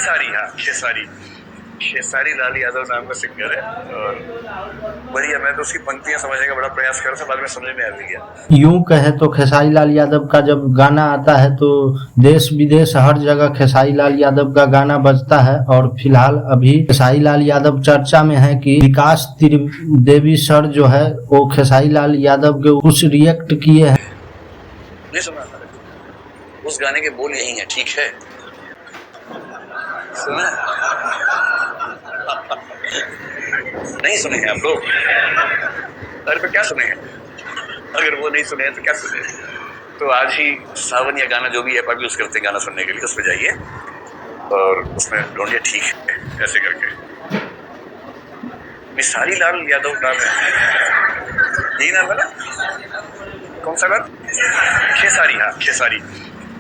खेसारी, हाँ खेसारी, खेसारी लाल यादव नाम का सिंगर है और बढ़िया। मैं तो उसकी पंक्तियां समझने का बड़ा प्रयास कर रहा था, बाद में समझ में आ गया। यूं कहे तो खेसारी लाल यादव का जब गाना आता है तो देश विदेश हर जगह खेसारी लाल यादव का गाना बजता है। और फिलहाल अभी खेसारी लाल यादव चर्चा में है कि विकास त्रिदेवी सर जो है वो खेसारी लाल यादव के कुछ रिएक्ट किए हैं। नहीं सुना उस गाने के बोल यही है, ठीक है सुना? नहीं सुने हैं आप लोग? अरे पे क्या सुने हैं? अगर वो नहीं सुने हैं तो क्या सुने? तो आज ही सावन या गाना जो भी ऐप आप यूज करते हैं गाना सुनने के लिए, उस पर जाइए और उसमें ढूंढिए ठीक है ऐसे करके। खेसारी लाल यादव नाम है, यही नाम है ना? कौन सा नाम? खेसारी, हाँ खेसारी,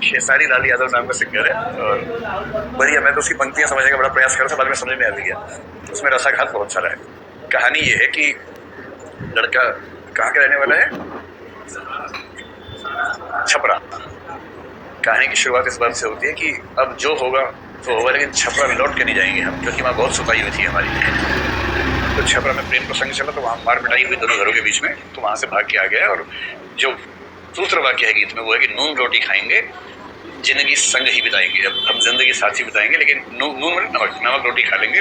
खेसारी लाल यादव नाम का सिंगर है और बढ़िया। मैं तो उसकी पंक्तियां समझने का बड़ा प्रयास कर रहा था, बाद में समझ में आ गया। उसमें रसाघात बहुत सारा है। कहानी ये है कि लड़का कहाँ का रहने वाला है? छपरा। कहानी की शुरुआत इस बात से होती है कि अब जो होगा तो होगा, लेकिन छपरा लौट के नहीं जाएंगे हम, क्योंकि वहाँ बहुत सुताई हुई थी हमारी। तो छपरा में प्रेम प्रसंग चला, तो वहाँ मार पिटाई हुई दोनों घरों के बीच में, तो वहां से भाग के आ गया। और जो सूत्र वाक्य है गीत में वो है कि नून रोटी खाएंगे, जिंदगी संग ही बिताएंगे। अब हम जिंदगी साथ ही बिताएंगे, लेकिन नून नमक रोटी खा लेंगे।